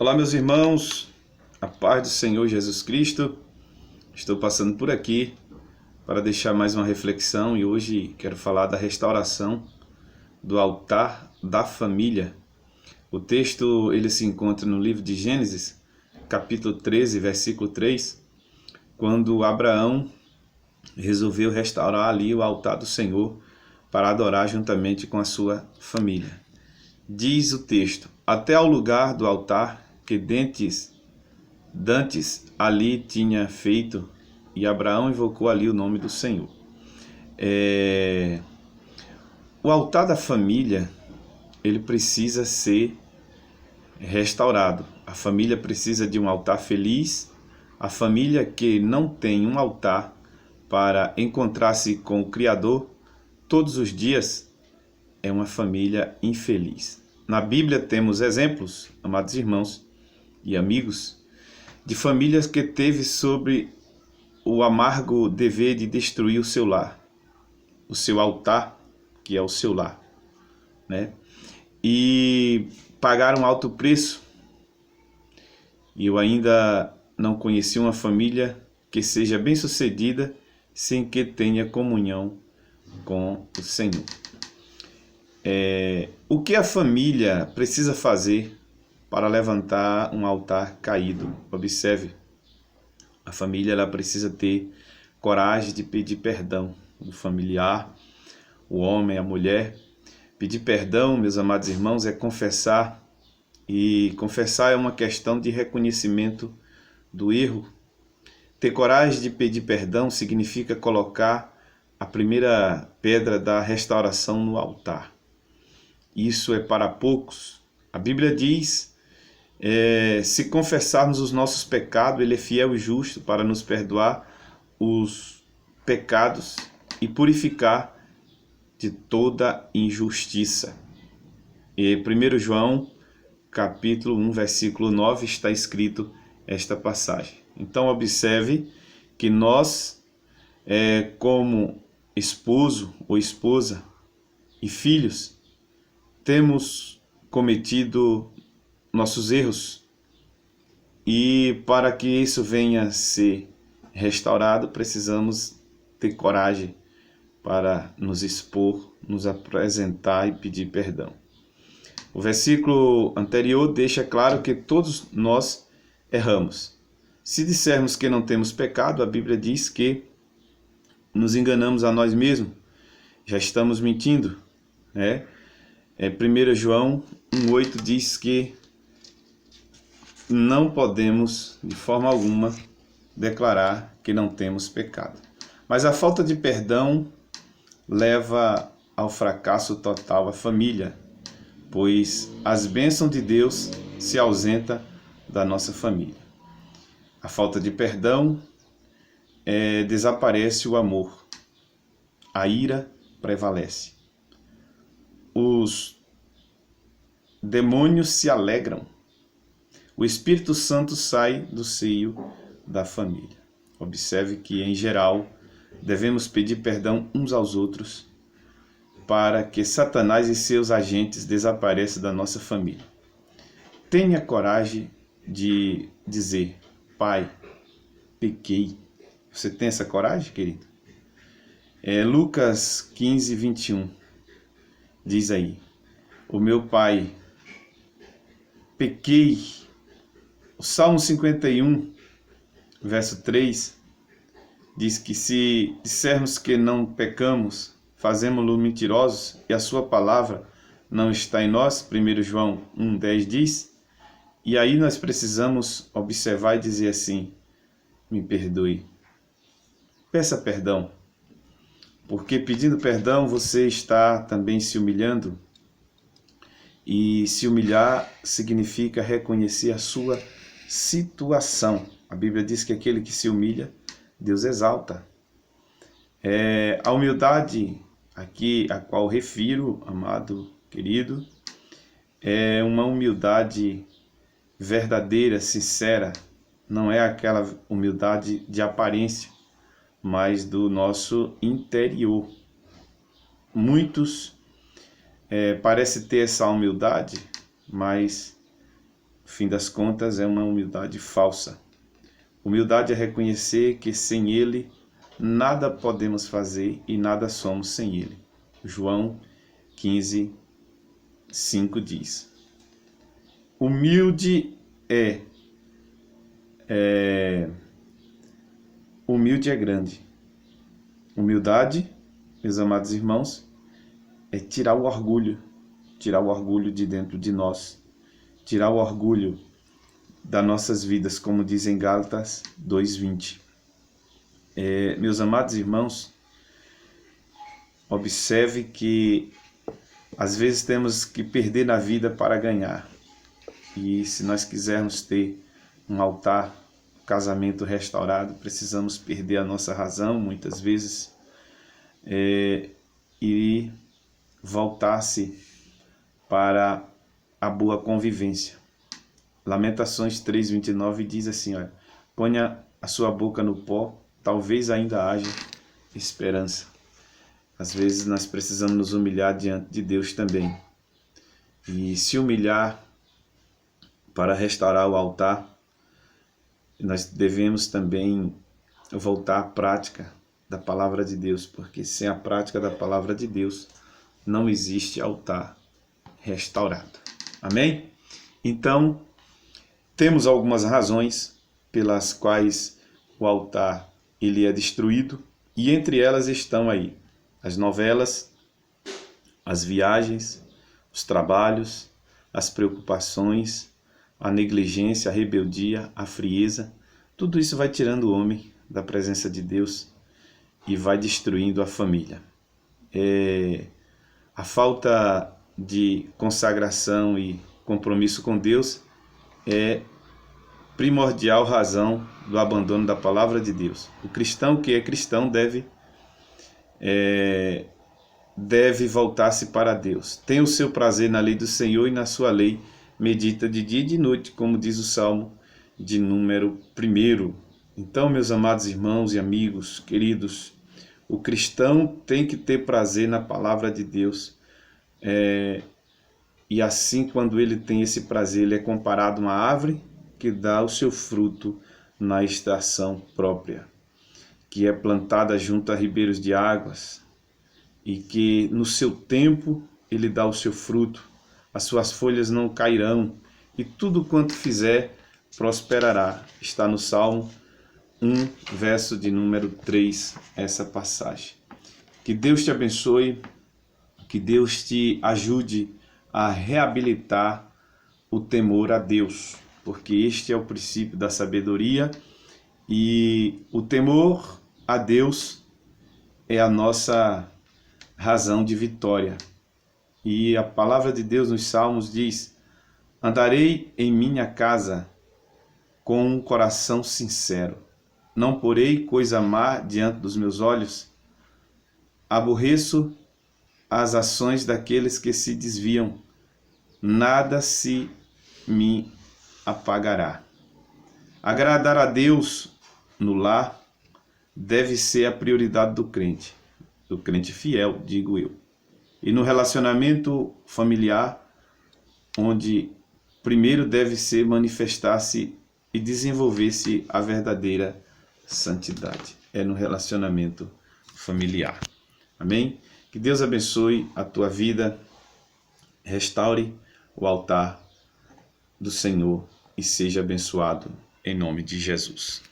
Olá, meus irmãos, a paz do Senhor Jesus Cristo. Estou passando por aqui para deixar mais uma reflexão e hoje quero falar da restauração do altar da família. O texto ele se encontra no livro de Gênesis, capítulo 13, versículo 3, quando Abraão resolveu restaurar ali o altar do Senhor para adorar juntamente com a sua família. Diz o texto: até ao lugar do altar que dantes ali tinha feito, e Abraão invocou ali o nome do Senhor. O altar da família, ele precisa ser restaurado. A família precisa de um altar feliz. A família que não tem um altar para encontrar-se com o Criador todos os dias é uma família infeliz. Na Bíblia temos exemplos, amados irmãos e amigos, de famílias que teve sobre o amargo dever de destruir o seu lar, o seu altar, que é o seu lar, né? E pagaram alto preço. E eu ainda não conheci uma família que seja bem-sucedida sem que tenha comunhão com o Senhor. O que a família precisa fazer para levantar um altar caído? Observe, a família ela precisa ter coragem de pedir perdão. O familiar, o homem, a mulher. Pedir perdão, meus amados irmãos, é confessar. E confessar é uma questão de reconhecimento do erro. Ter coragem de pedir perdão significa colocar a primeira pedra da restauração no altar. Isso é para poucos. A Bíblia diz, se confessarmos os nossos pecados, Ele é fiel e justo para nos perdoar os pecados e purificar de toda injustiça. E 1 João, capítulo 1, versículo 9, está escrito esta passagem. Então observe que nós, como esposo ou esposa e filhos, temos cometido nossos erros, e para que isso venha a ser restaurado, precisamos ter coragem para nos expor, nos apresentar e pedir perdão. O versículo anterior deixa claro que todos nós erramos. Se dissermos que não temos pecado, a Bíblia diz que nos enganamos a nós mesmos, já estamos mentindo, né? 1 João 1,8 diz que não podemos, de forma alguma, declarar que não temos pecado. Mas a falta de perdão leva ao fracasso total a família, pois as bênçãos de Deus se ausentam da nossa família. A falta de perdão desaparece o amor, a ira prevalece. Os demônios se alegram. O Espírito Santo sai do seio da família. Observe que, em geral, devemos pedir perdão uns aos outros para que Satanás e seus agentes desapareçam da nossa família. Tenha coragem de dizer: Pai, pequei. Você tem essa coragem, querido? Lucas 15, 21. Diz aí: o meu pai, pequei. O Salmo 51, verso 3, diz que se dissermos que não pecamos, fazemos-lo mentirosos e a sua palavra não está em nós. 1 João 1,10 diz. E aí nós precisamos observar e dizer assim: me perdoe. Peça perdão. Porque pedindo perdão você está também se humilhando. E se humilhar significa reconhecer a sua situação. A Bíblia diz que aquele que se humilha, Deus exalta. A humildade aqui a qual refiro, amado querido, é uma humildade verdadeira, sincera. Não é aquela humildade de aparência, mas do nosso interior. Muitos parecem ter essa humildade, mas fim das contas, é uma humildade falsa. Humildade é reconhecer que sem Ele nada podemos fazer e nada somos sem Ele. João 15, 5 diz. Humilde humilde é grande. Humildade, meus amados irmãos, é tirar o orgulho de dentro de nós, tirar o orgulho das nossas vidas, como diz em Gálatas 2:20. Meus amados irmãos, observe que às vezes temos que perder na vida para ganhar. E se nós quisermos ter um altar, um casamento restaurado, precisamos perder a nossa razão, muitas vezes, e voltar-se para a boa convivência. Lamentações 3:29 diz assim, olha, ponha a sua boca no pó, talvez ainda haja esperança. Às vezes nós precisamos nos humilhar diante de Deus também. E se humilhar para restaurar o altar, nós devemos também voltar à prática da palavra de Deus, porque sem a prática da palavra de Deus não existe altar restaurado. Amém? Então, temos algumas razões pelas quais o altar ele é destruído, e entre elas estão aí as novelas, as viagens, os trabalhos, as preocupações, a negligência, a rebeldia, a frieza. Tudo isso vai tirando o homem da presença de Deus e vai destruindo a família. A falta de consagração e compromisso com Deus é primordial razão do abandono da palavra de Deus. O cristão que é cristão deve voltar-se para Deus. Tem o seu prazer na lei do Senhor e na sua lei medita de dia e de noite, como diz o Salmo de número 1. Então, meus amados irmãos e amigos, queridos, o cristão tem que ter prazer na palavra de Deus. E assim, quando ele tem esse prazer, ele é comparado a uma árvore que dá o seu fruto na estação própria, que é plantada junto a ribeiros de águas, e que no seu tempo ele dá o seu fruto, as suas folhas não cairão, e tudo quanto fizer prosperará. Está no Salmo 1, verso de número 3, essa passagem. Que Deus te abençoe, que Deus te ajude a reabilitar o temor a Deus, porque este é o princípio da sabedoria, e o temor a Deus é a nossa razão de vitória. E a palavra de Deus nos Salmos diz: andarei em minha casa com um coração sincero, não porei coisa má diante dos meus olhos, aborreço as ações daqueles que se desviam, nada se me apagará. Agradar a Deus no lar deve ser a prioridade do crente fiel, digo eu. E no relacionamento familiar, onde primeiro deve ser manifestar-se e desenvolver-se a verdadeira santidade. É no relacionamento familiar. Amém? Que Deus abençoe a tua vida, restaure o altar do Senhor e seja abençoado em nome de Jesus.